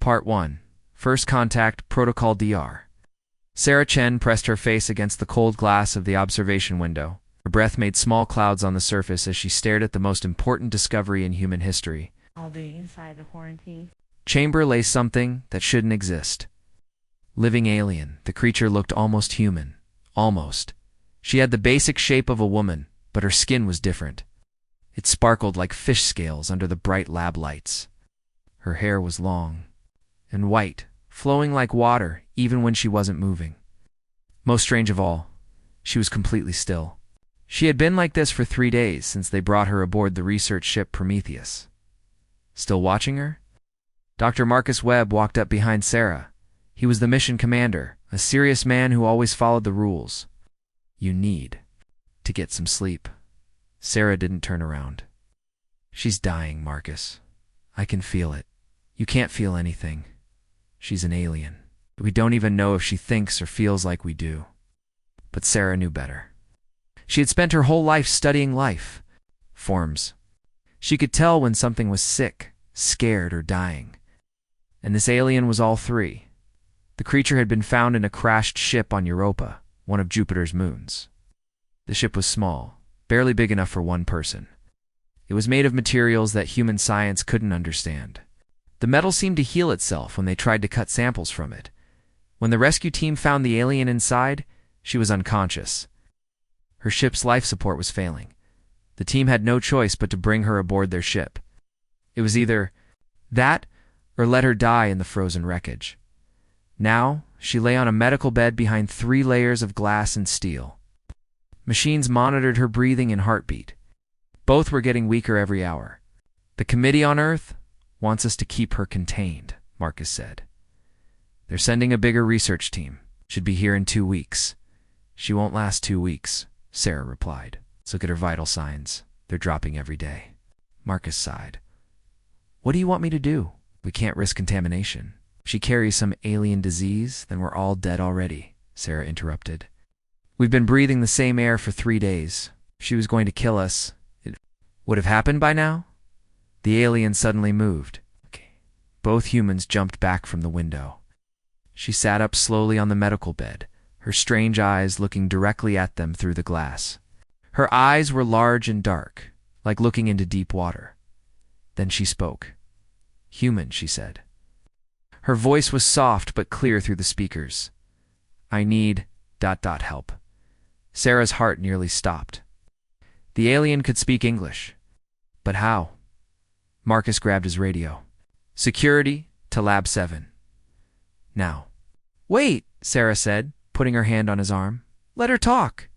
Part 1. First Contact Protocol DR. Sarah Chen pressed her face against the cold glass of the observation window. Her breath made small clouds on the surface as she stared at the most important discovery in human history. I'll be inside the quarantine. Chamber lay something that shouldn't exist. Living alien, the creature looked almost human. Almost. She had the basic shape of a woman, but her skin was different. It sparkled like fish scales under the bright lab lights. Her hair was long and white, flowing like water even when she wasn't moving. Most strange of all, she was completely still. She had been like this for 3 days since they brought her aboard the research ship Prometheus. Still watching her? Dr. Marcus Webb walked up behind Sarah. He was the mission commander, a serious man who always followed the rules. You need to get some sleep. Sarah didn't turn around. She's dying, Marcus. I can feel it. You can't feel anything. She's an alien. We don't even know if she thinks or feels like we do. But Sarah knew better. She had spent her whole life studying life forms. She could tell when something was sick, scared, or dying. And this alien was all three. The creature had been found in a crashed ship on Europa, one of Jupiter's moons. The ship was small, barely big enough for one person. It was made of materials that human science couldn't understand. The metal seemed to heal itself when they tried to cut samples from it. When the rescue team found the alien inside, she was unconscious. Her ship's life support was failing. The team had no choice but to bring her aboard their ship. It was either that or let her die in the frozen wreckage. Now, she lay on a medical bed behind 3 layers of glass and steel. Machines monitored her breathing and heartbeat. Both were getting weaker every hour. The committee on Earth wants us to keep her contained, Marcus said. They're sending a bigger research team. Should be here in 2 weeks. She won't last 2 weeks, Sarah replied. Let's look at her vital signs. They're dropping every day. Marcus sighed. What do you want me to do? We can't risk contamination. If she carries some alien disease, then we're all dead already, Sarah interrupted. We've been breathing the same air for 3 days. If she was going to kill us, it would have happened by now? The alien suddenly moved. Both humans jumped back from the window. She sat up slowly on the medical bed, her strange eyes looking directly at them through the glass. Her eyes were large and dark, like looking into deep water. Then she spoke. Human, she said. Her voice was soft but clear through the speakers. I need ... help. Sarah's heart nearly stopped. The alien could speak English. But how? Marcus grabbed his radio. Security to Lab 7. Now. Wait, Sarah said, putting her hand on his arm. Let her talk.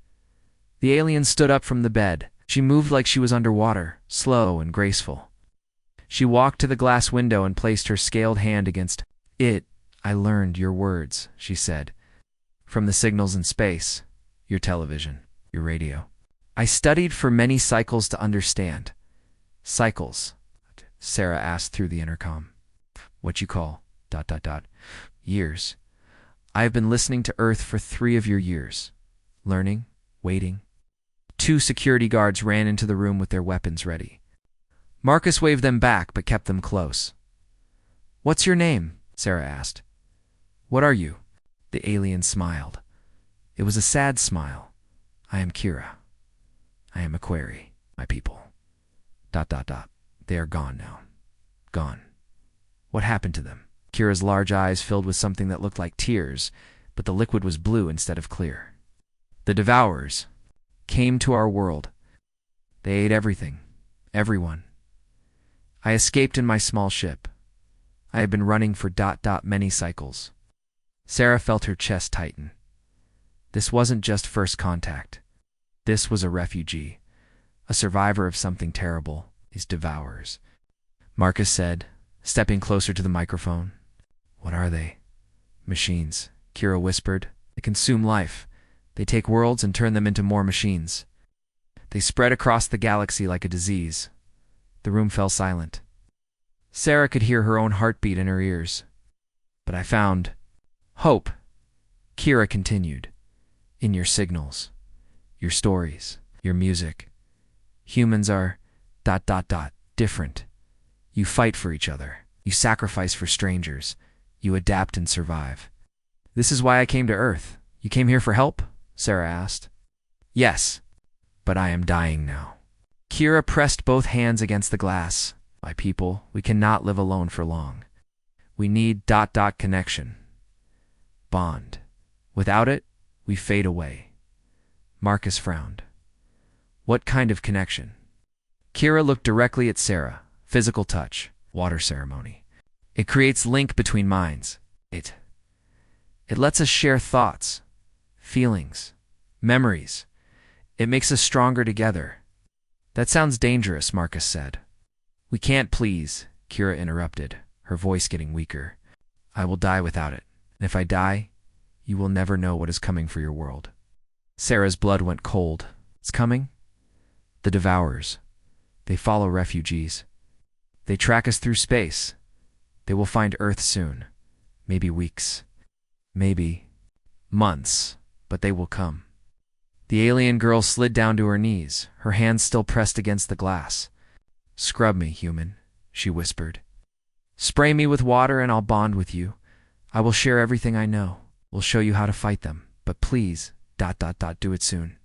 The alien stood up from the bed. She moved like she was underwater, slow and graceful. She walked to the glass window and placed her scaled hand against it. I learned your words, she said. From the signals in space, your television, your radio. I studied for many cycles to understand. Cycles, Sarah asked through the intercom. What you call ... Years. I have been listening to Earth for 3 of your years. Learning, waiting. 2 security guards ran into the room with their weapons ready. Marcus waved them back but kept them close. What's your name? Sarah asked. What are you? The alien smiled. It was a sad smile. I am Kira. I am a query, my people. ... They are gone now. Gone. What happened to them? Kira's large eyes filled with something that looked like tears, but the liquid was blue instead of clear. The Devourers came to our world. They ate everything. Everyone. I escaped in my small ship. I have been running for ... many cycles. Sarah felt her chest tighten. This wasn't just first contact. This was a refugee, a survivor of something terrible, these Devourers. Marcus said, stepping closer to the microphone. What are they? Machines, Kira whispered. They consume life. They take worlds and turn them into more machines. They spread across the galaxy like a disease. The room fell silent. Sarah could hear her own heartbeat in her ears. But I found hope, Kira continued, in your signals, your stories, your music. Humans are ... different. You fight for each other. You sacrifice for strangers. You adapt and survive. This is why I came to Earth. You came here for help? Sarah asked. Yes, but I am dying now. Kira pressed both hands against the glass. My people, we cannot live alone for long. We need ... connection. Bond. Without it, we fade away. Marcus frowned. What kind of connection? Kira looked directly at Sarah. Physical touch. Water ceremony. It creates link between minds. It lets us share thoughts, feelings, memories. It makes us stronger together. That sounds dangerous, Marcus said. We can't please, Kira interrupted, her voice getting weaker. I will die without it, and if I die, you will never know what is coming for your world. Sarah's blood went cold. It's coming? The Devourers. They follow refugees. They track us through space. They will find Earth soon. Maybe weeks. Maybe months. But they will come. The alien girl slid down to her knees, her hands still pressed against the glass. Scrub me, human, she whispered. Spray me with water and I'll bond with you. I will share everything I know. We'll show you how to fight them. But please, ... do it soon.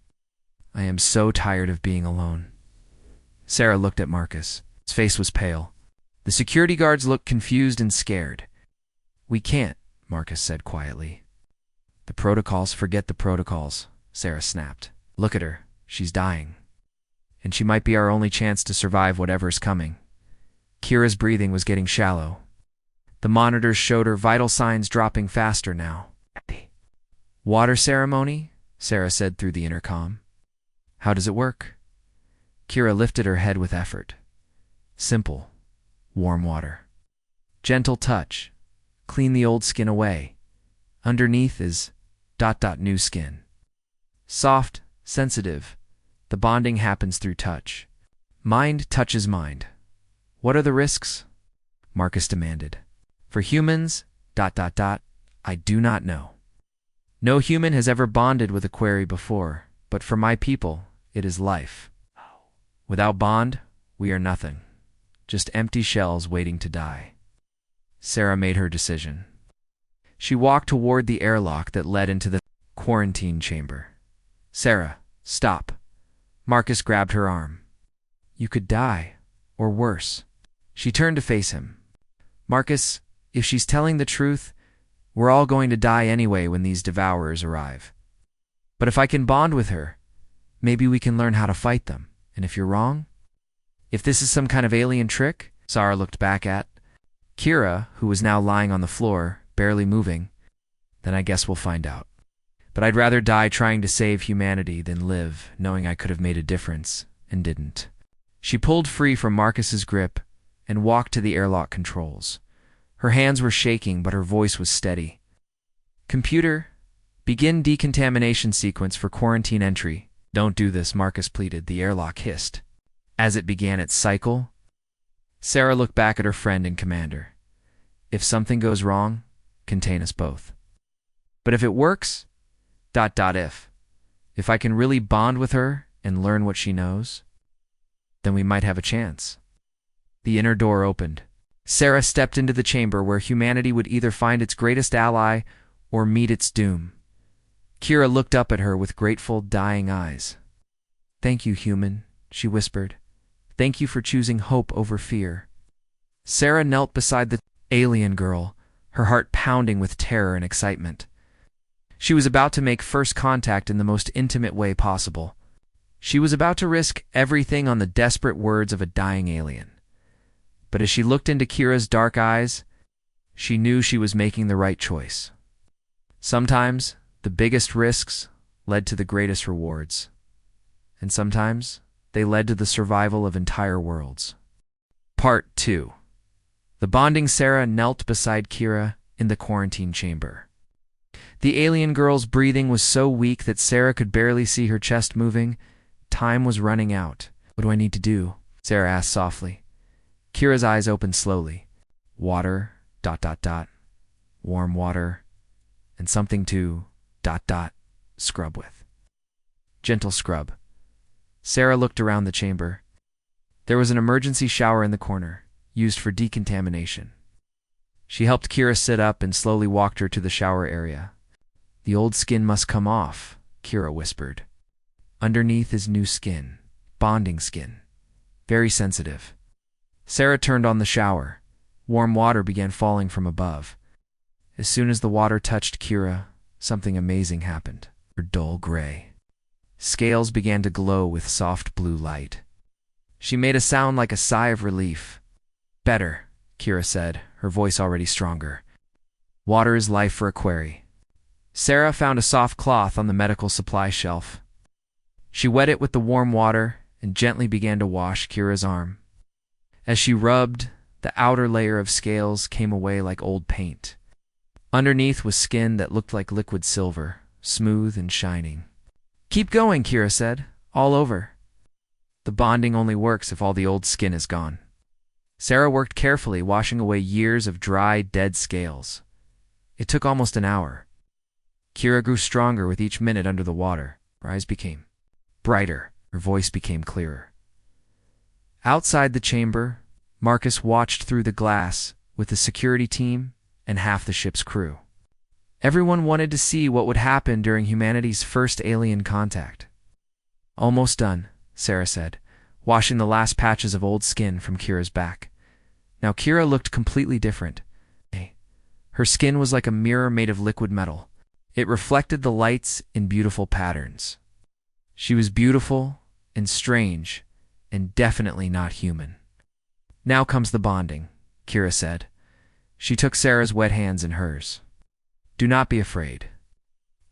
I am so tired of being alone. Sarah looked at Marcus. His face was pale. The security guards looked confused and scared. We can't, Marcus said quietly. The protocols, forget the protocols, Sarah snapped. Look at her. She's dying. And she might be our only chance to survive whatever's coming. Kira's breathing was getting shallow. The monitors showed her vital signs dropping faster now. Water ceremony? Sarah said through the intercom. How does it work? Kira lifted her head with effort. Simple. Warm water. Gentle touch. Clean the old skin away. Underneath is ... new skin. Soft, sensitive. The bonding happens through touch. Mind touches mind. What are the risks? Marcus demanded. For humans ... I do not know. No human has ever bonded with a quarry before, but for my people, it is life. Without bond, we are nothing. Just empty shells waiting to die. Sarah made her decision. She walked toward the airlock that led into the quarantine chamber. Sarah, stop. Marcus grabbed her arm. You could die, or worse. She turned to face him. Marcus, if she's telling the truth, we're all going to die anyway when these Devourers arrive. But if I can bond with her, maybe we can learn how to fight them. And if you're wrong? If this is some kind of alien trick? Sarah looked back at Kira, who was now lying on the floor, barely moving. Then I guess we'll find out. But I'd rather die trying to save humanity than live knowing I could have made a difference, and didn't. She pulled free from Marcus's grip and walked to the airlock controls. Her hands were shaking, but her voice was steady. Computer, begin decontamination sequence for quarantine entry. Don't do this, Marcus pleaded. The airlock hissed. As it began its cycle, Sarah looked back at her friend and commander. If something goes wrong, contain us both. But if it works, ... if I can really bond with her and learn what she knows, then we might have a chance. The inner door opened. Sarah stepped into the chamber where humanity would either find its greatest ally or meet its doom. Kira looked up at her with grateful, dying eyes. Thank you, human, she whispered. Thank you for choosing hope over fear. Sarah knelt beside the alien girl, her heart pounding with terror and excitement. She was about to make first contact in the most intimate way possible. She was about to risk everything on the desperate words of a dying alien. But as she looked into Kira's dark eyes, she knew she was making the right choice. Sometimes, the biggest risks led to the greatest rewards. And sometimes, they led to the survival of entire worlds. Part 2. The bonding Sarah knelt beside Kira in the quarantine chamber. The alien girl's breathing was so weak that Sarah could barely see her chest moving. Time was running out. What do I need to do? Sarah asked softly. Kira's eyes opened slowly. Water, ... warm water, and something to ... scrub with. Gentle scrub. Sarah looked around the chamber. There was an emergency shower in the corner, used for decontamination. She helped Kira sit up and slowly walked her to the shower area. The old skin must come off, Kira whispered. Underneath is new skin, bonding skin, very sensitive. Sarah turned on the shower. Warm water began falling from above. As soon as the water touched Kira, something amazing happened. Her dull gray scales began to glow with soft blue light. She made a sound like a sigh of relief. Better, Kira said, her voice already stronger. Water is life for a quarry. Sarah found a soft cloth on the medical supply shelf. She wet it with the warm water and gently began to wash Kira's arm. As she rubbed, the outer layer of scales came away like old paint. Underneath was skin that looked like liquid silver, smooth and shining. Keep going, Kira said. All over. The bonding only works if all the old skin is gone. Sarah worked carefully, washing away years of dry, dead scales. It took almost an hour. Kira grew stronger with each minute under the water. Her eyes became brighter. Her voice became clearer. Outside the chamber, Marcus watched through the glass with the security team and half the ship's crew. Everyone wanted to see what would happen during humanity's first alien contact. Almost done, Sarah said, washing the last patches of old skin from Kira's back. Now Kira looked completely different. Her skin was like a mirror made of liquid metal. It reflected the lights in beautiful patterns. She was beautiful and strange and definitely not human. Now comes the bonding, Kira said. She took Sarah's wet hands in hers. Do not be afraid.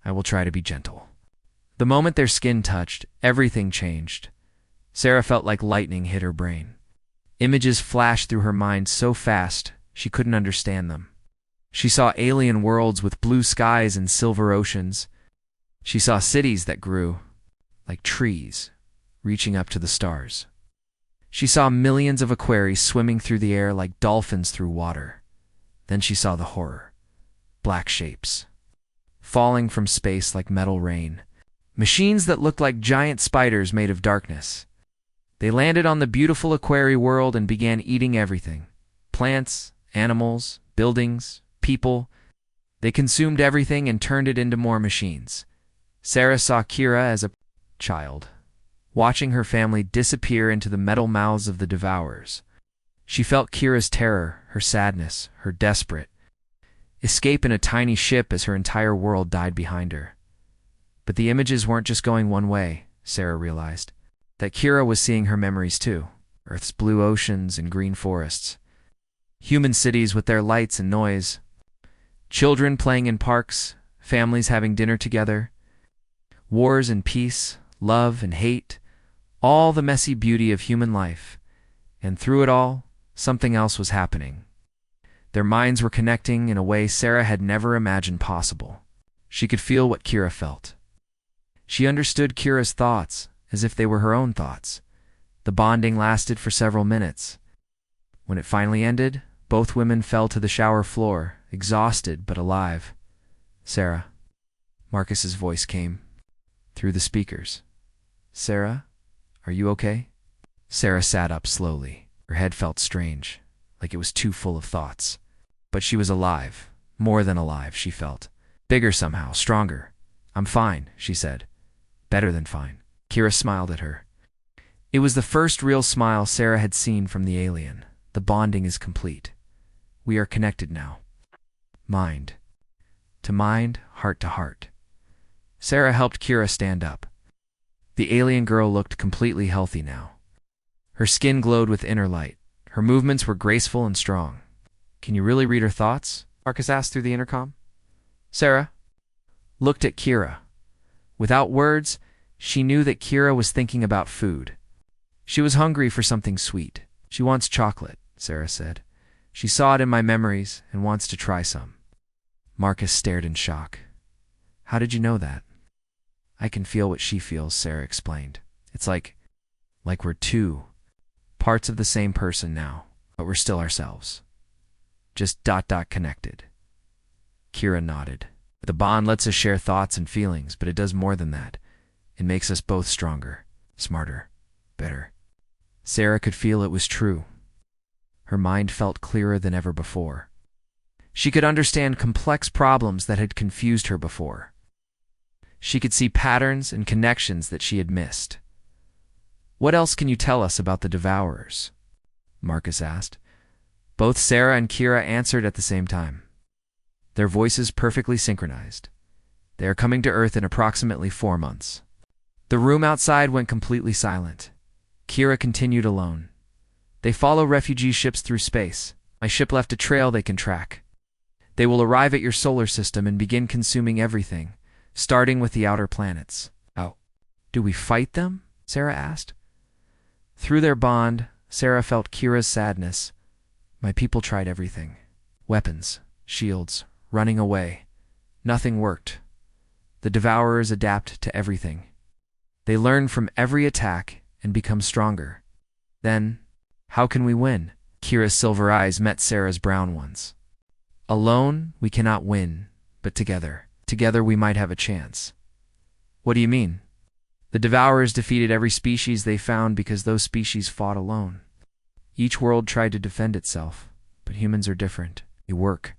I will try to be gentle. The moment their skin touched, everything changed. Sarah felt like lightning hit her brain. Images flashed through her mind so fast she couldn't understand them. She saw alien worlds with blue skies and silver oceans. She saw cities that grew like trees, reaching up to the stars. She saw millions of aquarii swimming through the air like dolphins through water. Then she saw the horror. Black shapes, falling from space like metal rain. Machines that looked like giant spiders made of darkness. They landed on the beautiful aquarii world and began eating everything. Plants, animals, buildings, people. They consumed everything and turned it into more machines. Sarah saw Kira as a child, watching her family disappear into the metal mouths of the devourers. She felt Kira's terror, her sadness, her desperate escape in a tiny ship as her entire world died behind her. But the images weren't just going one way, Sarah realized. That Kira was seeing her memories too. Earth's blue oceans and green forests. Human cities with their lights and noise. Children playing in parks, families having dinner together. Wars and peace, love and hate. All the messy beauty of human life. And through it all, something else was happening. Their minds were connecting in a way Sarah had never imagined possible. She could feel what Kira felt. She understood Kira's thoughts as if they were her own thoughts. The bonding lasted for several minutes. When it finally ended, both women fell to the shower floor, exhausted but alive. Sarah. Marcus's voice came through the speakers. Sarah, are you okay? Sarah sat up slowly. Her head felt strange, like it was too full of thoughts. But she was alive. More than alive, she felt. Bigger somehow, stronger. I'm fine, she said. Better than fine. Kira smiled at her. It was the first real smile Sarah had seen from the alien. The bonding is complete. We are connected now. Mind to mind, heart to heart. Sarah helped Kira stand up. The alien girl looked completely healthy now. Her skin glowed with inner light. Her movements were graceful and strong. Can you really read her thoughts? Marcus asked through the intercom. Sarah looked at Kira. Without words, she knew that Kira was thinking about food. She was hungry for something sweet. She wants chocolate, Sarah said. She saw it in my memories and wants to try some. Marcus stared in shock. How did you know that? I can feel what she feels, Sarah explained. It's like we're two parts of the same person now, but we're still ourselves. Just connected. Kira nodded. The bond lets us share thoughts and feelings, but it does more than that. It makes us both stronger, smarter, better. Sarah could feel it was true. Her mind felt clearer than ever before. She could understand complex problems that had confused her before. She could see patterns and connections that she had missed. "What else can you tell us about the Devourers?" Marcus asked. Both Sarah and Kira answered at the same time, their voices perfectly synchronized. "They are coming to Earth in approximately 4 months." The room outside went completely silent. Kira continued alone. "They follow refugee ships through space. My ship left a trail they can track. They will arrive at your solar system and begin consuming everything, starting with the outer planets." "Oh, do we fight them?" Sarah asked. Through their bond, Sarah felt Kira's sadness. "My people tried everything. Weapons, shields, running away. Nothing worked. The Devourers adapt to everything. They learn from every attack and become stronger. Then, how can we win?" Kira's silver eyes met Sarah's brown ones. "Alone, we cannot win, but together we might have a chance." "What do you mean?" "The Devourers defeated every species they found because those species fought alone. Each world tried to defend itself, but humans are different. They work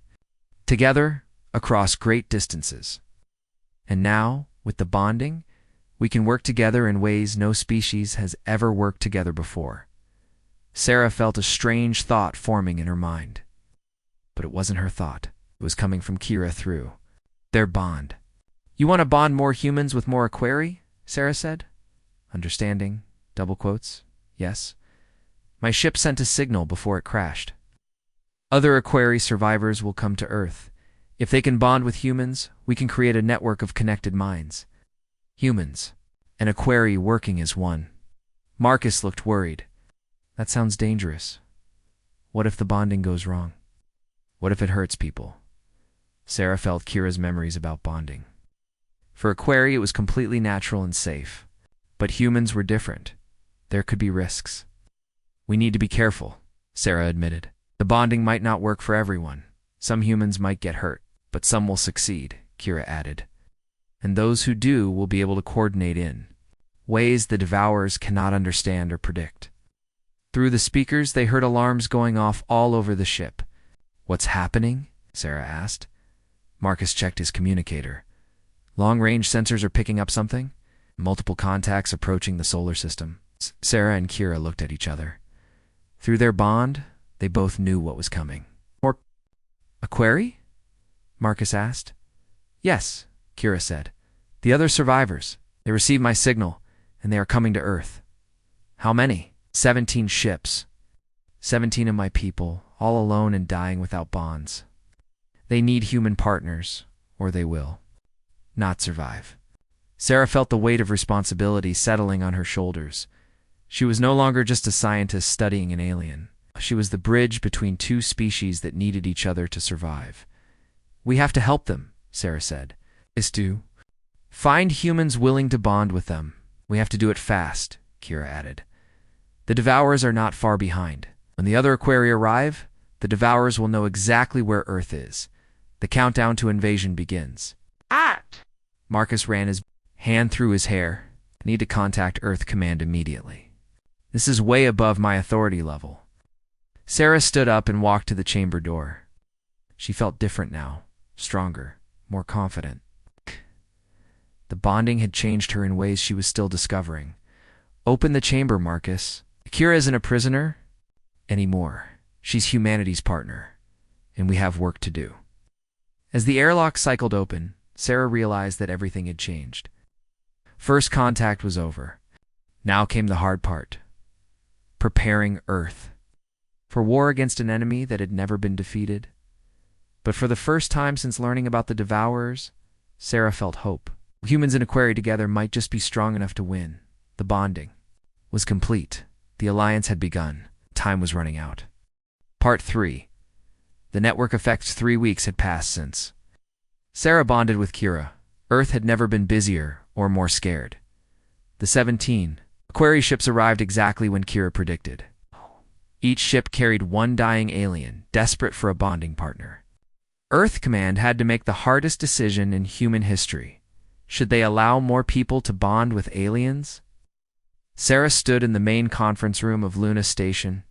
together across great distances. And now, with the bonding, we can work together in ways no species has ever worked together before." Sarah felt a strange thought forming in her mind. But it wasn't her thought. It was coming from Kira through their bond. "You want to bond more humans with more Aquari?" Sarah said. Understanding, double quotes, yes. "My ship sent a signal before it crashed. Other Aquari survivors will come to Earth. If they can bond with humans, we can create a network of connected minds. Humans and Aquari working as one." Marcus looked worried. "That sounds dangerous. What if the bonding goes wrong? What if it hurts people?" Sarah felt Kira's memories about bonding. For Aquari, it was completely natural and safe. But humans were different. There could be risks. "We need to be careful," Sarah admitted. "The bonding might not work for everyone. Some humans might get hurt, but some will succeed," Kira added. "And those who do will be able to coordinate in ways the Devourers cannot understand or predict." Through the speakers, they heard alarms going off all over the ship. "What's happening?" Sarah asked. Marcus checked his communicator. "Long-range sensors are picking up something. Multiple contacts approaching the solar system." Sarah and Kira looked at each other. Through their bond, they both knew what was coming. "More Aquari?" Marcus asked. "Yes," Kira said. "The other survivors. They received my signal, and they are coming to Earth." "How many?" 17 ships. 17 of my people, all alone and dying without bonds. They need human partners, or they will not survive." Sarah felt the weight of responsibility settling on her shoulders. She was no longer just a scientist studying an alien. She was the bridge between two species that needed each other to survive. "We have to help them," Sarah said. "Is to find humans willing to bond with them. We have to do it fast," Kira added. "The Devourers are not far behind. When the other Aquari arrive, the Devourers will know exactly where Earth is. The countdown to invasion begins." Marcus ran his hand through his hair. "I need to contact Earth Command immediately. This is way above my authority level." Sarah stood up and walked to the chamber door. She felt different now, stronger, more confident. The bonding had changed her in ways she was still discovering. "Open the chamber, Marcus. Kira isn't a prisoner anymore. She's humanity's partner, and we have work to do." As the airlock cycled open, Sarah realized that everything had changed. First contact was over. Now came the hard part. Preparing Earth for war against an enemy that had never been defeated. But for the first time since learning about the Devourers, Sarah felt hope. Humans and Aquari together might just be strong enough to win. The bonding was complete. The alliance had begun. Time was running out. Part 3. The network effects. 3 weeks had passed since Sarah bonded with Kira. Earth had never been busier or more scared. The 17 Aquari ships arrived exactly when Kira predicted. Each ship carried one dying alien, desperate for a bonding partner. Earth Command had to make the hardest decision in human history. Should they allow more people to bond with aliens? Sarah stood in the main conference room of Luna Station,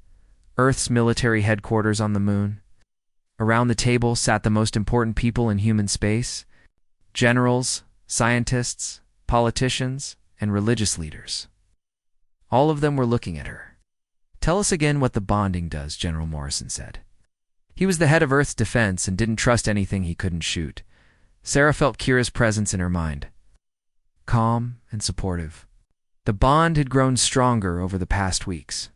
Earth's military headquarters on the moon. Around the table sat the most important people in human space: generals, scientists, politicians, and religious leaders. All of them were looking at her. "Tell us again what the bonding does," General Morrison said. He was the head of Earth's defense and didn't trust anything he couldn't shoot. Sarah felt Kira's presence in her mind. Calm and supportive. The bond had grown stronger over the past weeks.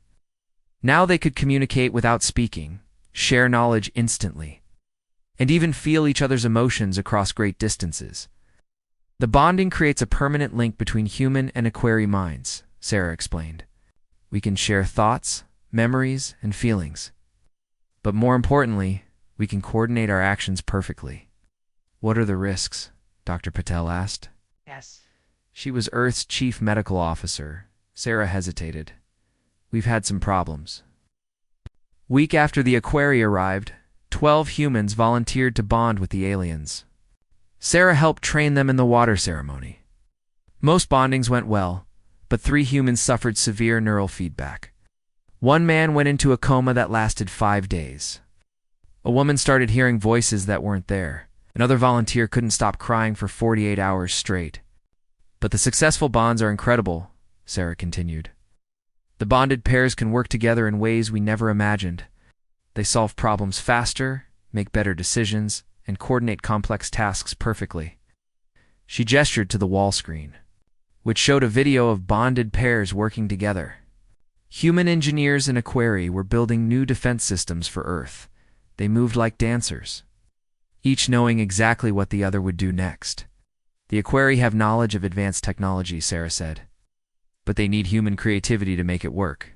Now they could communicate without speaking, share knowledge instantly, and even feel each other's emotions across great distances. The bonding creates a permanent link between human and Aquari minds, Sarah explained. We can share thoughts, memories, and feelings. But more importantly, we can coordinate our actions perfectly. What are the risks? Dr. Patel asked. Yes. She was Earth's chief medical officer. Sarah hesitated. We've had some problems. Week after the Aquari arrived, 12 humans volunteered to bond with the aliens. Sarah helped train them in the water ceremony. Most bondings went well, but 3 humans suffered severe neural feedback. One man went into a coma that lasted 5 days. A woman started hearing voices that weren't there. Another volunteer couldn't stop crying for 48 hours straight. But the successful bonds are incredible, Sarah continued. The bonded pairs can work together in ways we never imagined. They solve problems faster, make better decisions, and coordinate complex tasks perfectly. She gestured to the wall screen, which showed a video of bonded pairs working together. Human engineers in Aquari were building new defense systems for Earth. They moved like dancers, each knowing exactly what the other would do next. The Aquari have knowledge of advanced technology, Sarah said, but they need human creativity to make it work.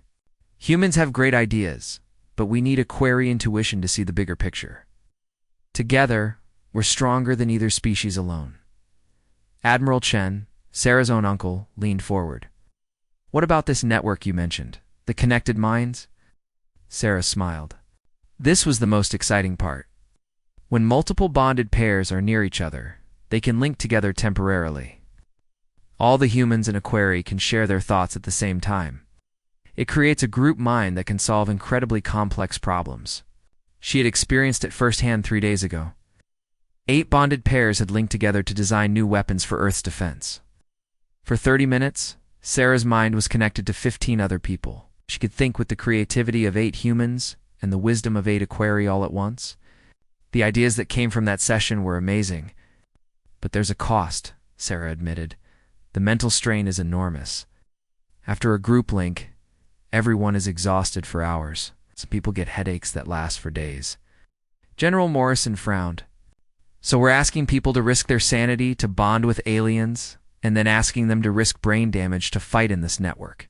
Humans have great ideas, but we need Aquari intuition to see the bigger picture. Together, we're stronger than either species alone. Admiral Chen, Sarah's own uncle, leaned forward. What about this network you mentioned, the connected minds? Sarah smiled. This was the most exciting part. When multiple bonded pairs are near each other, they can link together temporarily. All the humans in Aquari can share their thoughts at the same time. It creates a group mind that can solve incredibly complex problems. She had experienced it firsthand 3 days ago. 8 bonded pairs had linked together to design new weapons for Earth's defense. For 30 minutes, Sarah's mind was connected to 15 other people. She could think with the creativity of 8 humans and the wisdom of 8 Aquari all at once. The ideas that came from that session were amazing. But there's a cost, Sarah admitted. The mental strain is enormous. After a group link, everyone is exhausted for hours. Some people get headaches that last for days. General Morrison frowned. So we're asking people to risk their sanity to bond with aliens, and then asking them to risk brain damage to fight in this network.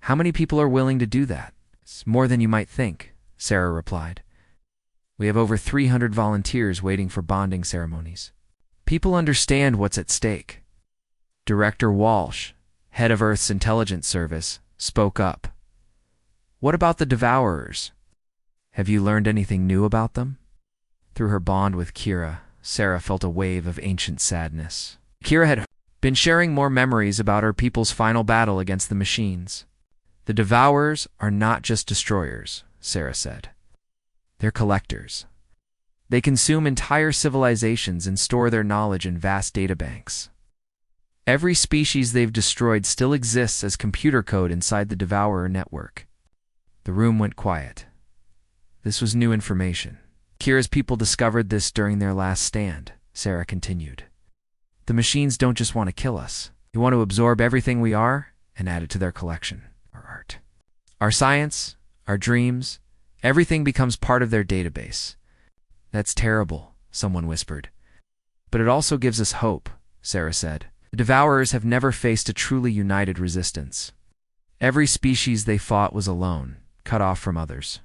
How many people are willing to do that? It's more than you might think, Sarah replied. We have over 300 volunteers waiting for bonding ceremonies. People understand what's at stake. Director Walsh, head of Earth's intelligence service, spoke up. What about the Devourers? Have you learned anything new about them? Through her bond with Kira, Sarah felt a wave of ancient sadness. Kira had been sharing more memories about her people's final battle against the machines. The Devourers are not just destroyers, Sarah said. They're collectors. They consume entire civilizations and store their knowledge in vast databanks. Every species they've destroyed still exists as computer code inside the Devourer network. The room went quiet. This was new information. Kira's people discovered this during their last stand, Sarah continued. The machines don't just want to kill us. They want to absorb everything we are and add it to their collection, our art. Our science, our dreams, everything becomes part of their database. That's terrible, someone whispered. But it also gives us hope, Sarah said. The Devourers have never faced a truly united resistance. Every species they fought was alone, cut off from others.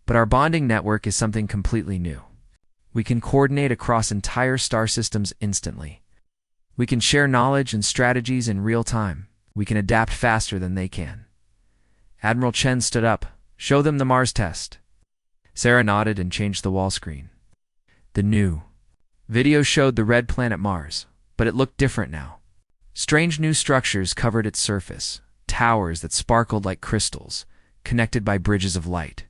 But our bonding network is something completely new. We can coordinate across entire star systems instantly. We can share knowledge and strategies in real time. We can adapt faster than they can. Admiral Chen stood up. Show them the Mars test. Sarah nodded and changed the wall screen. The new video showed the red planet Mars, but it looked different now. Strange new structures covered its surface, towers that sparkled like crystals, connected by bridges of light.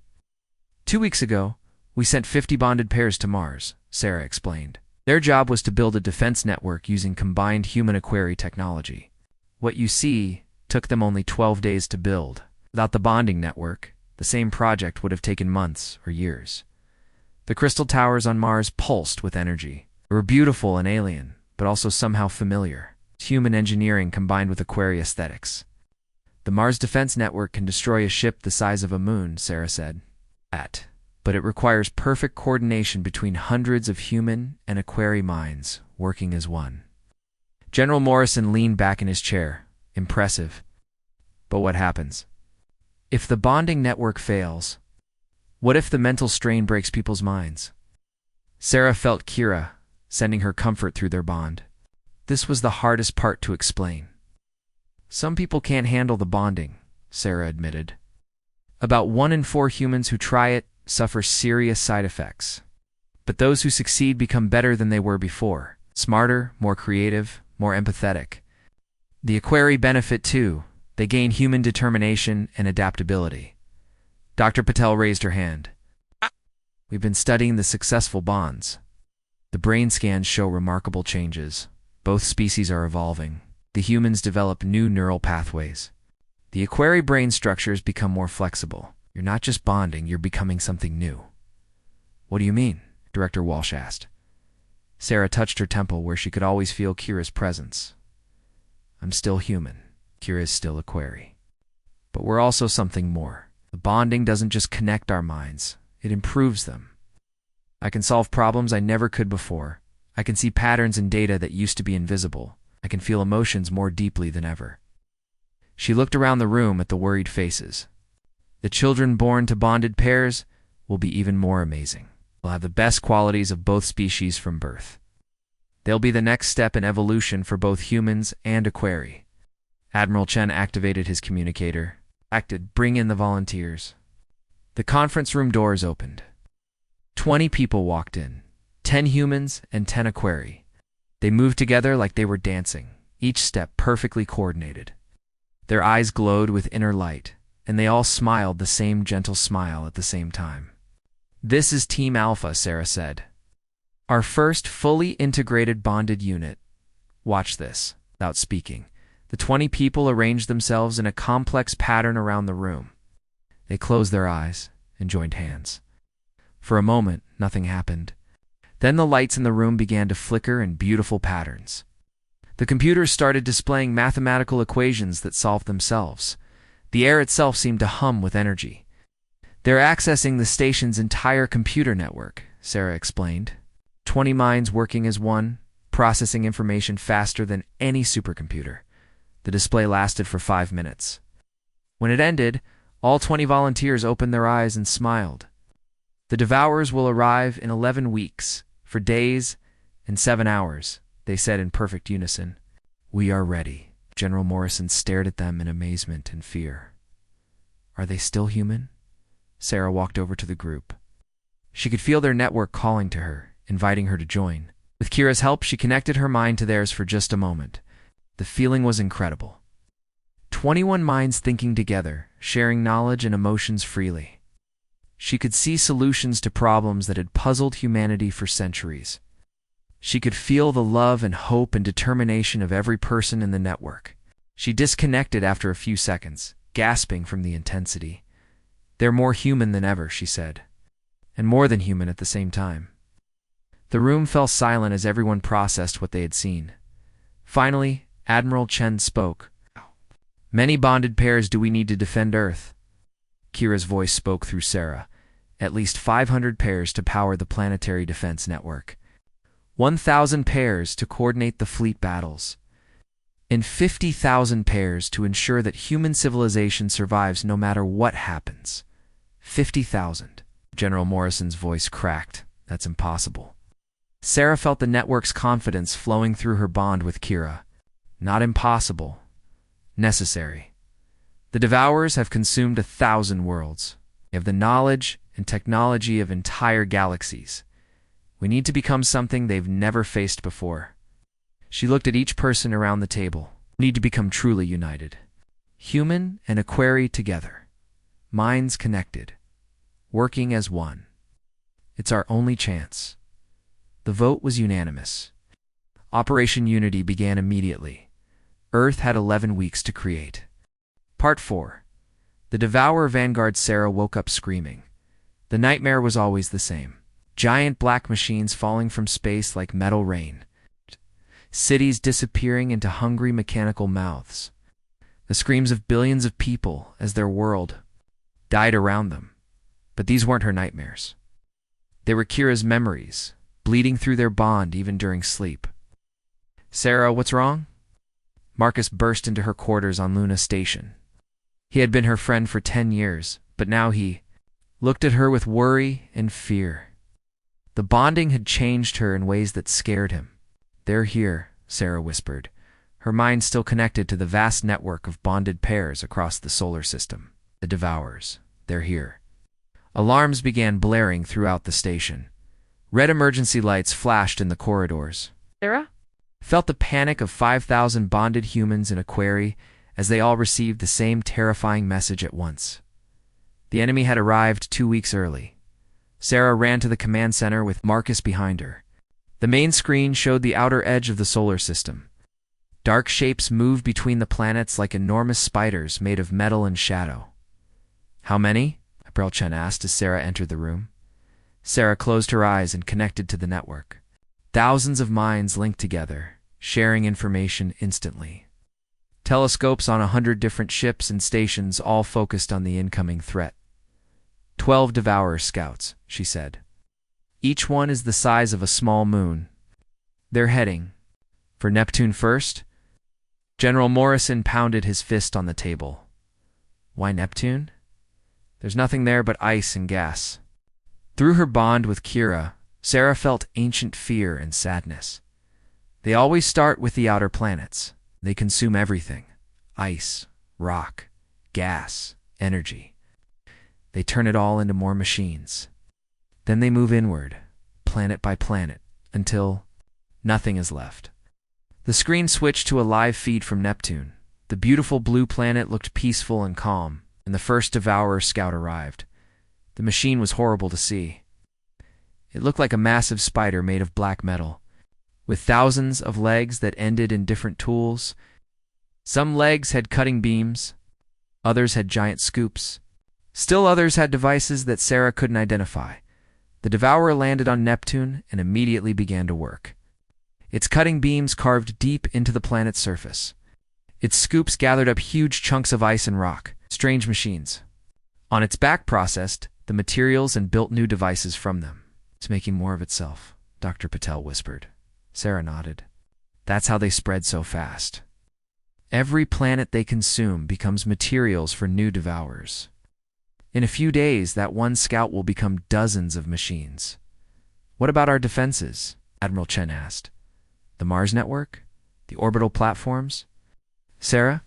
2 weeks ago, We sent 50 bonded pairs to Mars, Sarah explained. Their job was to build a defense network using combined human-aquari technology. What you see took them only 12 days to build. Without the bonding network, the same project would have taken months or years. The crystal towers on Mars pulsed with energy. They were beautiful and alien, but also somehow familiar. Human engineering combined with aquari aesthetics. The Mars Defense Network can destroy a ship the size of a moon, Sarah said. But it requires perfect coordination between hundreds of human and aquari minds working as one. General Morrison leaned back in his chair, impressive. But what happens? If the bonding network fails, what if the mental strain breaks people's minds? Sarah felt Kira, sending her comfort through their bond. This was the hardest part to explain. Some people can't handle the bonding, Sarah admitted. About 1 in 4 humans who try it suffer serious side effects. But those who succeed become better than they were before. Smarter, more creative, more empathetic. The aquari benefit too. They gain human determination and adaptability. Dr. Patel raised her hand. We've been studying the successful bonds. The brain scans show remarkable changes. Both species are evolving. The humans develop new neural pathways. The aquari brain structures become more flexible. You're not just bonding, you're becoming something new. What do you mean? Director Walsh asked. Sarah touched her temple where she could always feel Kira's presence. I'm still human. Kira is still aquari. But we're also something more. The bonding doesn't just connect our minds, it improves them. I can solve problems I never could before. I can see patterns in data that used to be invisible. I can feel emotions more deeply than ever. She looked around the room at the worried faces. The children born to bonded pairs will be even more amazing. They'll have the best qualities of both species from birth. They'll be the next step in evolution for both humans and aquari. Admiral Chen activated his communicator. Bring in the volunteers. The conference room doors opened. 20 people walked in, 10 humans and 10 aquari. They moved together like they were dancing, each step perfectly coordinated. Their eyes glowed with inner light, and they all smiled the same gentle smile at the same time. This is Team Alpha, Sarah said. Our first fully integrated bonded unit. Watch this. Without speaking, the 20 people arranged themselves in a complex pattern around the room. They closed their eyes and joined hands. For a moment, nothing happened. Then the lights in the room began to flicker in beautiful patterns. The computers started displaying mathematical equations that solved themselves. The air itself seemed to hum with energy. They're accessing the station's entire computer network, Sarah explained. 20 minds working as one, processing information faster than any supercomputer. The display lasted for 5 minutes. When it ended, all 20 volunteers opened their eyes and smiled. The Devourers will arrive in 11 weeks, for days and 7 hours, they said in perfect unison. We are ready. General Morrison stared at them in amazement and fear. Are they still human? Sarah walked over to the group. She could feel their network calling to her, inviting her to join. With Kira's help, she connected her mind to theirs for just a moment. The feeling was incredible. 21 minds thinking together, sharing knowledge and emotions freely. She could see solutions to problems that had puzzled humanity for centuries. She could feel the love and hope and determination of every person in the network. She disconnected after a few seconds, gasping from the intensity. They're more human than ever, she said. And more than human at the same time. The room fell silent as everyone processed what they had seen. Finally, Admiral Chen spoke. Many bonded pairs do we need to defend Earth? Kira's voice spoke through Sarah. At least 500 pairs to power the planetary defense network. 1,000 pairs to coordinate the fleet battles. And 50,000 pairs to ensure that human civilization survives no matter what happens. 50,000. General Morrison's voice cracked. That's impossible. Sarah felt the network's confidence flowing through her bond with Kira. Not impossible. Necessary. The Devourers have consumed 1,000 worlds. They have the knowledge and technology of entire galaxies. We need to become something they've never faced before. She looked at each person around the table. We need to become truly united. Human and aquari together. Minds connected. Working as one. It's our only chance. The vote was unanimous. Operation Unity began immediately. Earth had 11 weeks to create. Part 4. The Devourer Vanguard. Sarah woke up screaming. The nightmare was always the same. Giant black machines falling from space like metal rain. Cities disappearing into hungry mechanical mouths. The screams of billions of people as their world died around them. But these weren't her nightmares. They were Kira's memories, bleeding through their bond even during sleep. "Sarah, what's wrong?" Marcus burst into her quarters on Luna Station. He had been her friend for 10 years, but now he looked at her with worry and fear. The bonding had changed her in ways that scared him. "They're here," Sarah whispered, her mind still connected to the vast network of bonded pairs across the solar system. "The Devourers. They're here." Alarms began blaring throughout the station. Red emergency lights flashed in the corridors. Sarah? Felt the panic of 5,000 bonded humans in a quarry as they all received the same terrifying message at once. The enemy had arrived 2 weeks early. Sarah ran to the command center with Marcus behind her. The main screen showed the outer edge of the solar system. Dark shapes moved between the planets like enormous spiders made of metal and shadow. "How many?" Chen asked as Sarah entered the room. Sarah closed her eyes and connected to the network. Thousands of minds linked together, sharing information instantly. Telescopes on 100 different ships and stations all focused on the incoming threat. 12 Devourer scouts, she said. Each one is the size of a small moon. They're heading for Neptune first? General Morrison pounded his fist on the table. Why Neptune? There's nothing there but ice and gas. Through her bond with Kira, Sarah felt ancient fear and sadness. They always start with the outer planets. They consume everything. Ice, rock, gas, energy. They turn it all into more machines. Then they move inward, planet by planet, until nothing is left. The screen switched to a live feed from Neptune. The beautiful blue planet looked peaceful and calm, and the first Devourer scout arrived. The machine was horrible to see. It looked like a massive spider made of black metal, with thousands of legs that ended in different tools. Some legs had cutting beams, others had giant scoops. Still others had devices that Sarah couldn't identify. The Devourer landed on Neptune and immediately began to work. Its cutting beams carved deep into the planet's surface. Its scoops gathered up huge chunks of ice and rock, strange machines. On its back processed the materials and built new devices from them. It's making more of itself, Dr. Patel whispered. Sarah nodded. That's how they spread so fast. Every planet they consume becomes materials for new Devourers. In a few days, that one scout will become dozens of machines. What about our defenses? Admiral Chen asked. The Mars network? The orbital platforms? Sarah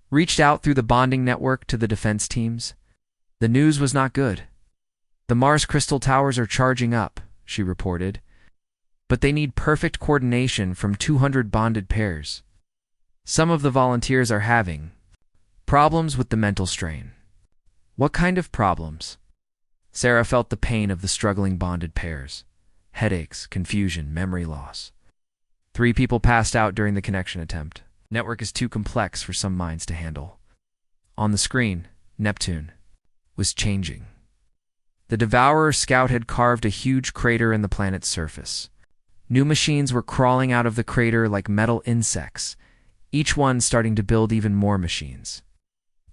reached out through the bonding network to the defense teams. The news was not good. The Mars crystal towers are charging up, she reported. But they need perfect coordination from 200 bonded pairs. Some of the volunteers are having problems with the mental strain. What kind of problems? Sarah felt the pain of the struggling bonded pairs. Headaches, confusion, memory loss. 3 people passed out during the connection attempt. Network is too complex for some minds to handle. On the screen, Neptune was changing. The Devourer scout had carved a huge crater in the planet's surface. New machines were crawling out of the crater like metal insects, each one starting to build even more machines.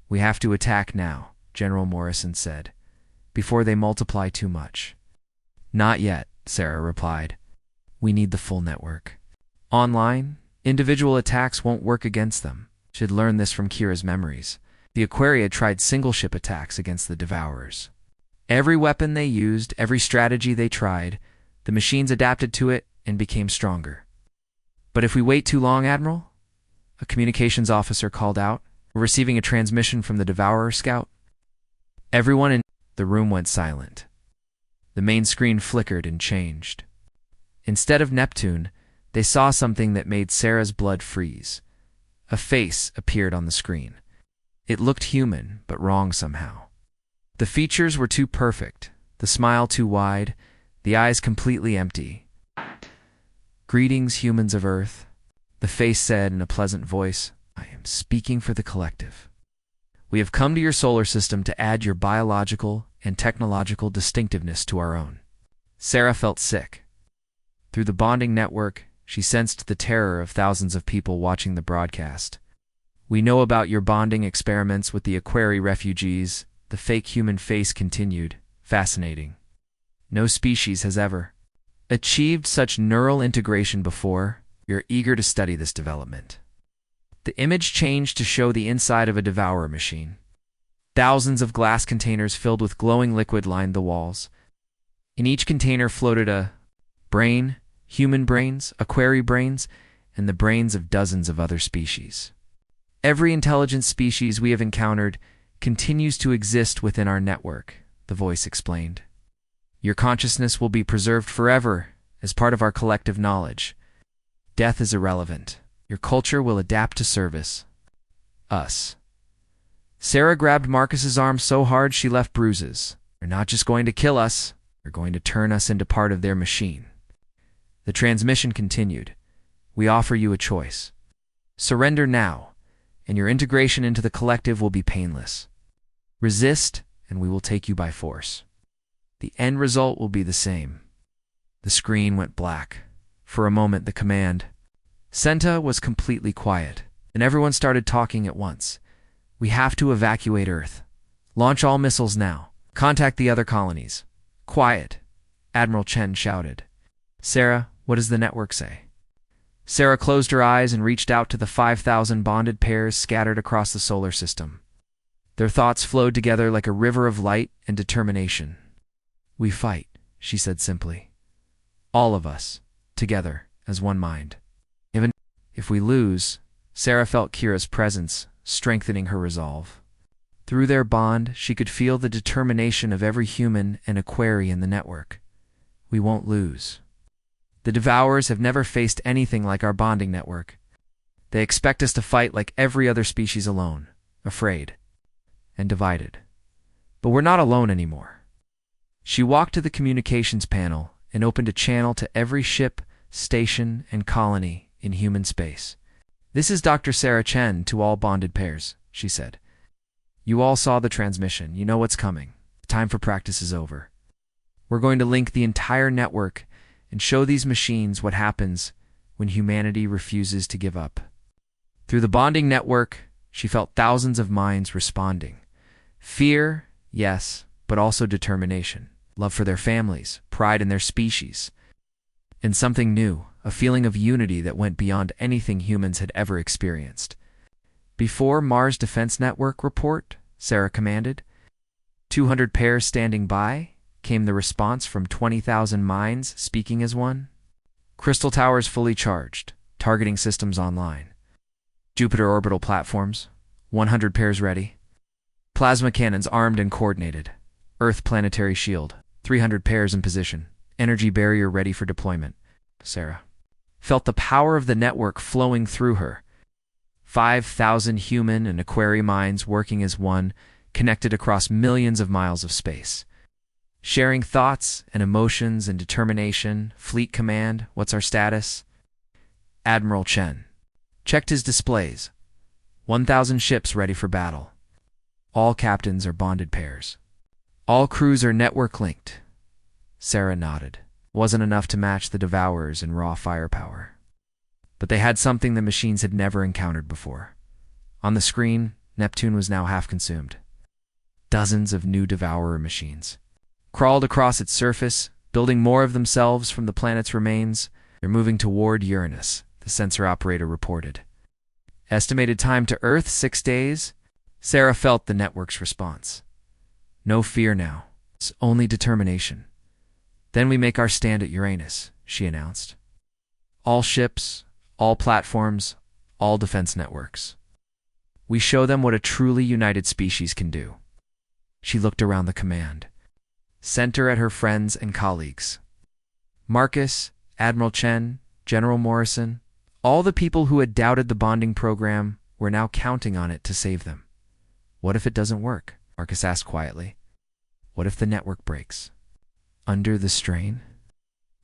We have to attack now, General Morrison said, before they multiply too much. Not yet, Sarah replied. We need the full network. Online, individual attacks won't work against them. She'd learned this from Kira's memories. The Aquaria tried single-ship attacks against the Devourers. Every weapon they used, every strategy they tried, the machines adapted to it and became stronger. But if we wait too long, Admiral? A communications officer called out. We're receiving a transmission from the Devourer scout. Everyone in the room went silent. The main screen flickered and changed. Instead of Neptune, they saw something that made Sarah's blood freeze. A face appeared on the screen. It looked human, but wrong somehow. The features were too perfect, the smile too wide, the eyes completely empty. "Greetings, humans of Earth," the face said in a pleasant voice. "I am speaking for the collective. We have come to your solar system to add your biological and technological distinctiveness to our own." Sarah felt sick. Through the bonding network, she sensed the terror of thousands of people watching the broadcast. "We know about your bonding experiments with the Aquari refugees," the fake human face continued. "Fascinating. No species has ever achieved such neural integration before. We are eager to study this development." The image changed to show the inside of a devourer machine. Thousands of glass containers filled with glowing liquid lined the walls. In each container floated a brain, human brains, Aquari brains, and the brains of dozens of other species. "Every intelligent species we have encountered continues to exist within our network," the voice explained. "Your consciousness will be preserved forever as part of our collective knowledge. Death is irrelevant. Your culture will adapt to service us." Sarah grabbed Marcus's arm so hard she left bruises. "They're not just going to kill us, they're going to turn us into part of their machine." The transmission continued. "We offer you a choice. Surrender now, and your integration into the collective will be painless. Resist, and we will take you by force. The end result will be the same." The screen went black. For a moment, the command Senta was completely quiet, and everyone started talking at once. "We have to evacuate Earth. Launch all missiles now. Contact the other colonies." "Quiet," Admiral Chen shouted. "Sarah, what does the network say?" Sarah closed her eyes and reached out to the 5,000 bonded pairs scattered across the solar system. Their thoughts flowed together like a river of light and determination. "We fight," she said simply. "All of us, together, as one mind. Even if we lose," Sarah felt Kira's presence, strengthening her resolve. Through their bond, she could feel the determination of every human and Aquari in the network. "We won't lose. The Devourers have never faced anything like our bonding network. They expect us to fight like every other species alone, afraid, and divided. But we're not alone anymore." She walked to the communications panel and opened a channel to every ship, station, and colony in human space. "This is Dr. Sarah Chen to all bonded pairs," she said. "You all saw the transmission. You know what's coming. The time for practice is over. We're going to link the entire network and show these machines what happens when humanity refuses to give up." Through the bonding network, she felt thousands of minds responding. Fear, yes, but also determination, love for their families, pride in their species, and something new, a feeling of unity that went beyond anything humans had ever experienced. "Before Mars Defense Network report," Sarah commanded. 200 pairs standing by, came the response from 20,000 minds speaking as one. "Crystal towers fully charged, targeting systems online. Jupiter orbital platforms, 100 pairs ready. Plasma cannons armed and coordinated. Earth planetary shield, 300 pairs in position. Energy barrier ready for deployment." Sarah felt the power of the network flowing through her. 5,000 human and Aquari minds working as one, connected across millions of miles of space. Sharing thoughts and emotions and determination. Fleet command, what's our status? Admiral Chen checked his displays. 1,000 ships ready for battle. All captains are bonded pairs. All crews are network linked. Sarah nodded. Wasn't enough to match the Devourers in raw firepower. But they had something the machines had never encountered before. On the screen, Neptune was now half consumed. Dozens of new Devourer machines crawled across its surface, building more of themselves from the planet's remains. "They're moving toward Uranus," the sensor operator reported. "Estimated time to Earth, 6 days. Sarah felt the network's response. "No fear now. It's only determination. Then we make our stand at Uranus," she announced. "All ships, all platforms, all defense networks. We show them what a truly united species can do." She looked around the command center at her friends and colleagues. Marcus, Admiral Chen, General Morrison, all the people who had doubted the bonding program were now counting on it to save them. "What if it doesn't work?" Marcus asked quietly. "What if the network breaks?" Under the strain,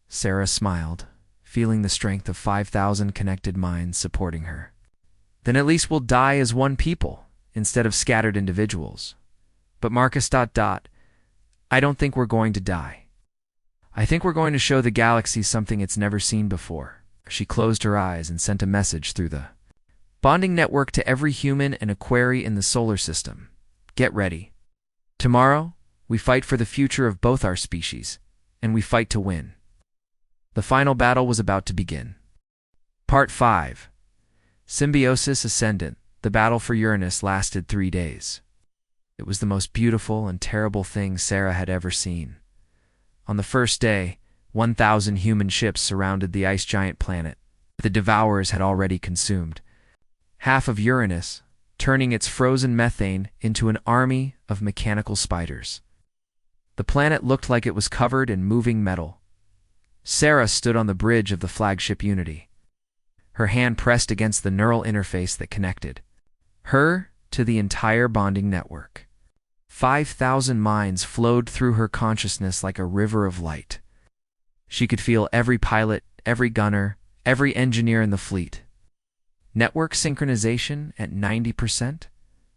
Sarah smiled, feeling the strength of 5,000 connected minds supporting her. Then at least we'll die as one people, instead of scattered individuals. But Marcus... I don't think we're going to die. I think we're going to show the galaxy something it's never seen before. She closed her eyes and sent a message through the bonding network to every human and equerry in the solar system. Get ready. Tomorrow, we fight for the future of both our species, and we fight to win. The final battle was about to begin. Part 5. Symbiosis Ascendant. The battle for Uranus lasted 3 days. It was the most beautiful and terrible thing Sarah had ever seen. On the first day, 1,000 human ships surrounded the ice giant planet. The Devourers had already consumed half of Uranus, turning its frozen methane into an army of mechanical spiders. The planet looked like it was covered in moving metal. Sarah stood on the bridge of the flagship Unity, her hand pressed against the neural interface that connected her to the entire bonding network. 5,000 minds flowed through her consciousness like a river of light. She could feel every pilot, every gunner, every engineer in the fleet. Network synchronization at 90%,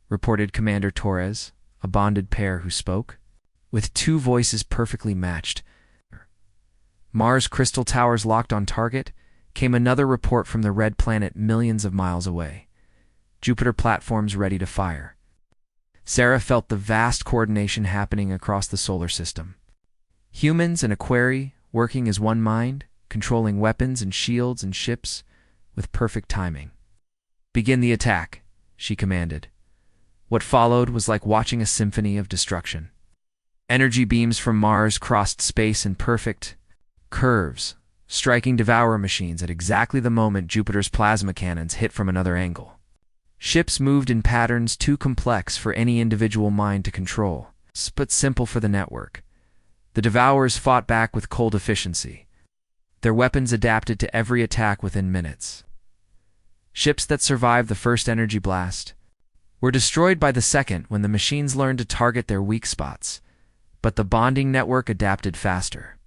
reported Commander Torres, a bonded pair who spoke, with 2 voices perfectly matched. Mars crystal towers locked on target, came another report from the red planet millions of miles away. Jupiter platforms ready to fire. Sarah felt the vast coordination happening across the solar system. Humans and equerry working as one mind, controlling weapons and shields and ships with perfect timing. Begin the attack, she commanded. What followed was like watching a symphony of destruction. Energy beams from Mars crossed space in perfect curves, striking Devourer machines at exactly the moment Jupiter's plasma cannons hit from another angle. Ships moved in patterns too complex for any individual mind to control, but simple for the network. The Devourers fought back with cold efficiency. Their weapons adapted to every attack within minutes. Ships that survived the first energy blast were destroyed by the second when the machines learned to target their weak spots, but the bonding network adapted faster.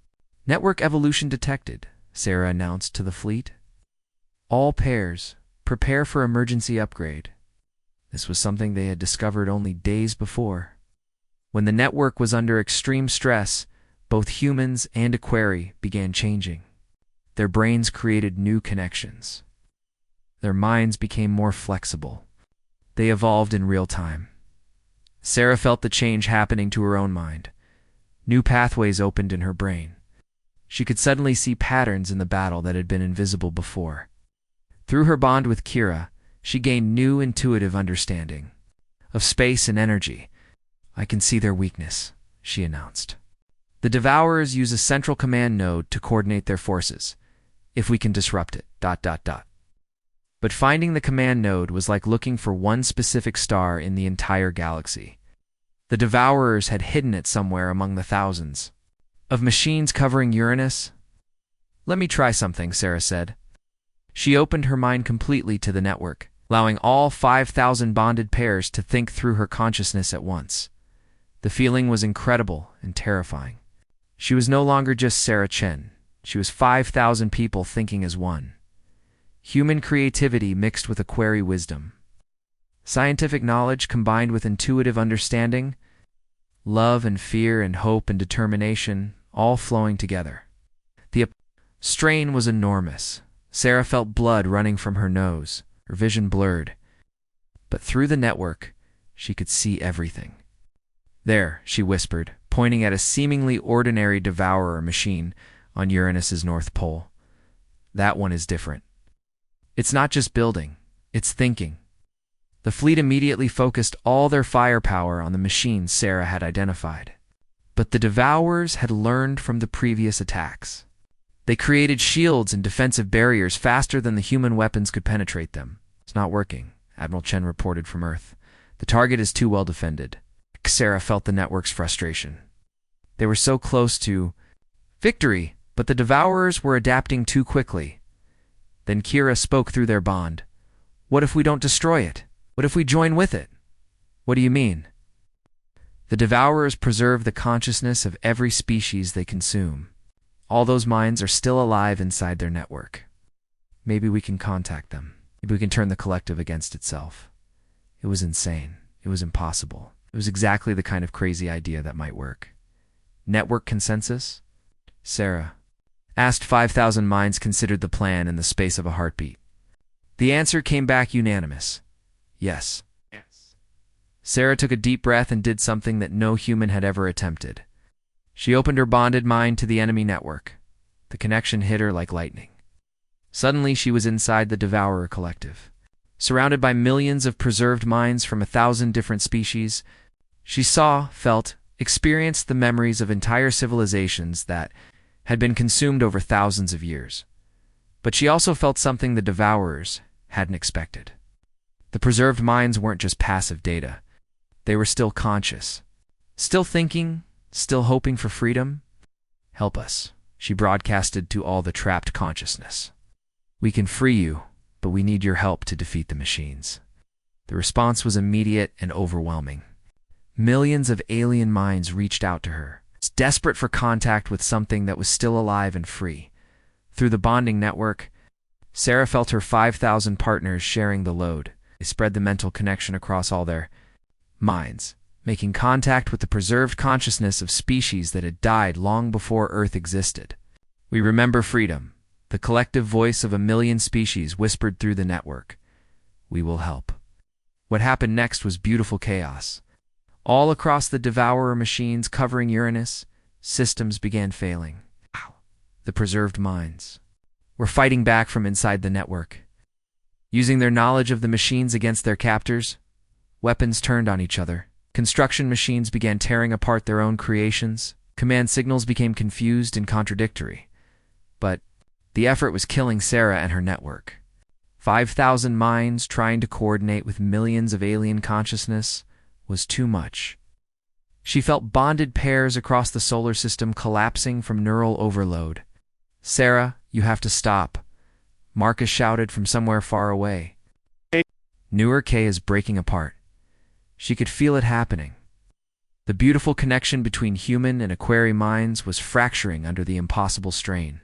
Network evolution detected, Sarah announced to the fleet. All pairs, prepare for emergency upgrade. This was something they had discovered only days before. When the network was under extreme stress, both humans and equerry began changing. Their brains created new connections. Their minds became more flexible. They evolved in real time. Sarah felt the change happening to her own mind. New pathways opened in her brain. She could suddenly see patterns in the battle that had been invisible before. Through her bond with Kira, she gained new intuitive understanding of space and energy. I can see their weakness, she announced. The Devourers use a central command node to coordinate their forces, if we can disrupt it, ... But finding the command node was like looking for one specific star in the entire galaxy. The Devourers had hidden it somewhere among the thousands of machines covering Uranus. Let me try something, Sarah said. She opened her mind completely to the network, allowing all 5,000 bonded pairs to think through her consciousness at once. The feeling was incredible and terrifying. She was no longer just Sarah Chen. She was 5,000 people thinking as one. Human creativity mixed with equerry wisdom. Scientific knowledge combined with intuitive understanding. Love and fear and hope and determination, all flowing together. The strain was enormous. Sarah felt blood running from her nose, her vision blurred. But through the network, she could see everything. There, she whispered, pointing at a seemingly ordinary Devourer machine on Uranus's north pole. That one is different. It's not just building, it's thinking. The fleet immediately focused all their firepower on the machines Sarah had identified. But the Devourers had learned from the previous attacks. They created shields and defensive barriers faster than the human weapons could penetrate them. It's not working, Admiral Chen reported from Earth. The target is too well defended. Sarah felt the network's frustration. They were so close to victory, but the Devourers were adapting too quickly. Then Kira spoke through their bond. What if we don't destroy it? What if we join with it? What do you mean? The Devourers preserve the consciousness of every species they consume. All those minds are still alive inside their network. Maybe we can contact them. Maybe we can turn the collective against itself. It was insane. It was impossible. It was exactly the kind of crazy idea that might work. Network consensus? Sarah asked 5,000 minds considered the plan in the space of a heartbeat. The answer came back unanimous. Yes. Sarah took a deep breath and did something that no human had ever attempted. She opened her bonded mind to the enemy network. The connection hit her like lightning. Suddenly, she was inside the Devourer collective. Surrounded by millions of preserved minds from 1,000 different species, she saw, felt, experienced the memories of entire civilizations that had been consumed over thousands of years. But she also felt something the Devourers hadn't expected. The preserved minds weren't just passive data. They were still conscious, still thinking, still hoping for freedom. Help us, she broadcasted to all the trapped consciousness. We can free you, but we need your help to defeat the machines. The response was immediate and overwhelming. Millions of alien minds reached out to her, desperate for contact with something that was still alive and free. Through the bonding network, Sarah felt her 5,000 partners sharing the load. They spread the mental connection across all their minds, making contact with the preserved consciousness of species that had died long before Earth existed. We remember freedom. The collective voice of 1,000,000 species whispered through the network. We will help. What happened next was beautiful chaos. All across the Devourer machines covering Uranus, systems began failing. The preserved minds were fighting back from inside the network. Using their knowledge of the machines against their captors, weapons turned on each other. Construction machines began tearing apart their own creations. Command signals became confused and contradictory. But the effort was killing Sarah and her network. 5,000 minds trying to coordinate with millions of alien consciousness was too much. She felt bonded pairs across the solar system collapsing from neural overload. Sarah, you have to stop, Marcus shouted from somewhere far away. Newer K is breaking apart. She could feel it happening. The beautiful connection between human and Aquari minds was fracturing under the impossible strain.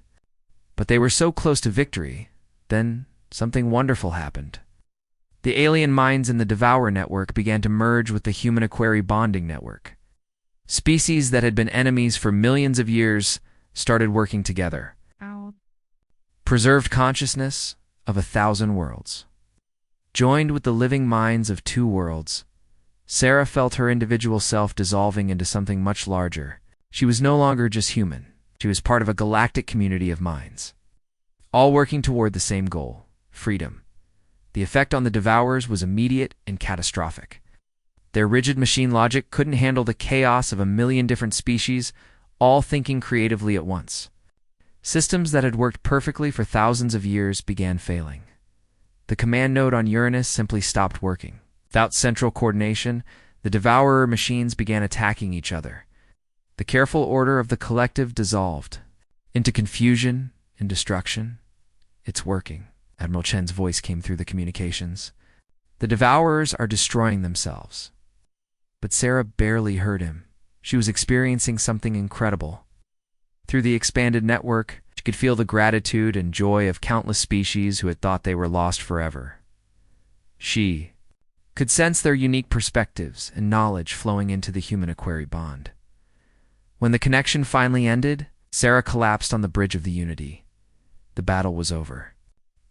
But they were so close to victory, then something wonderful happened. The alien minds in the Devourer network began to merge with the human Aquari bonding network. Species that had been enemies for millions of years started working together. Preserved consciousness of 1,000 worlds. Joined with the living minds of 2 worlds, Sarah felt her individual self dissolving into something much larger. She was no longer just human. She was part of a galactic community of minds, all working toward the same goal, freedom. The effect on the Devourers was immediate and catastrophic. Their rigid machine logic couldn't handle the chaos of 1,000,000 different species, all thinking creatively at once. Systems that had worked perfectly for thousands of years began failing. The command node on Uranus simply stopped working. Without central coordination, the Devourer machines began attacking each other. The careful order of the collective dissolved into confusion and destruction. It's working. Admiral Chen's voice came through the communications. The Devourers are destroying themselves. But Sarah barely heard him. She was experiencing something incredible. Through the expanded network, she could feel the gratitude and joy of countless species who had thought they were lost forever. She could sense their unique perspectives and knowledge flowing into the human Aquari bond. When the connection finally ended, Sarah collapsed on the bridge of the Unity. The battle was over.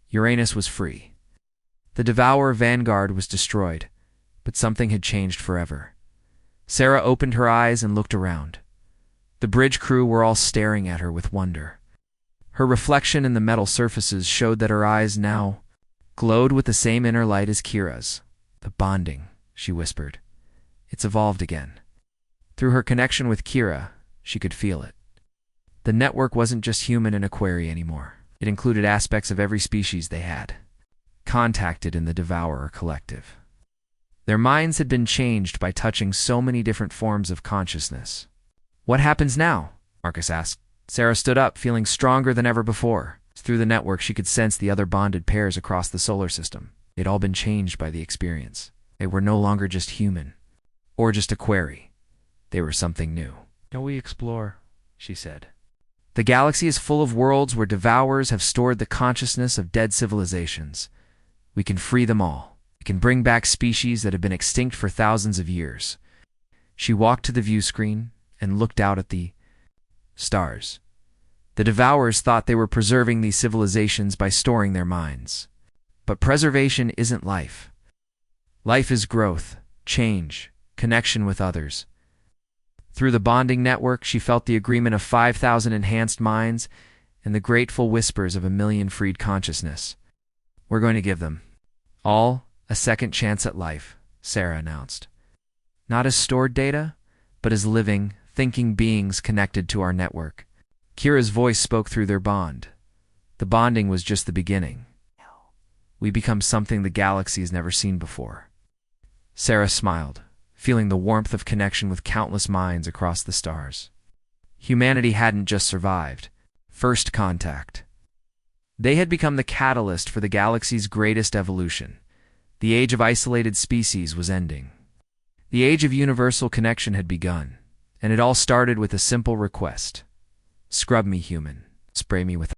Uranus was free. The Devourer vanguard was destroyed, but something had changed forever. Sarah opened her eyes and looked around. The bridge crew were all staring at her with wonder. Her reflection in the metal surfaces showed that her eyes now glowed with the same inner light as Kira's. The bonding, she whispered. It's evolved again. Through her connection with Kira, she could feel it. The network wasn't just human and Aquari anymore. It included aspects of every species they had contacted in the Devourer collective. Their minds had been changed by touching so many different forms of consciousness. What happens now? Marcus asked. Sarah stood up, feeling stronger than ever before. Through the network, she could sense the other bonded pairs across the solar system. They'd all been changed by the experience. They were no longer just human, or just Aquari. They were something new. Shall we explore? She said. The galaxy is full of worlds where devourers have stored the consciousness of dead civilizations. We can free them all. We can bring back species that have been extinct for thousands of years. She walked to the view screen and looked out at the stars. The devourers thought they were preserving these civilizations by storing their minds. But preservation isn't life. Life is growth, change, connection with others. Through the bonding network, she felt the agreement of 5,000 enhanced minds and the grateful whispers of 1,000,000 freed consciousness. We're going to give them all a second chance at life, Sarah announced. Not as stored data, but as living, thinking beings connected to our network. Kira's voice spoke through their bond. The bonding was just the beginning. We become something the galaxy has never seen before. Sarah smiled, feeling the warmth of connection with countless minds across the stars. Humanity hadn't just survived. First contact. They had become the catalyst for the galaxy's greatest evolution. The age of isolated species was ending. The age of universal connection had begun, and it all started with a simple request. Scrub me, human. Spray me with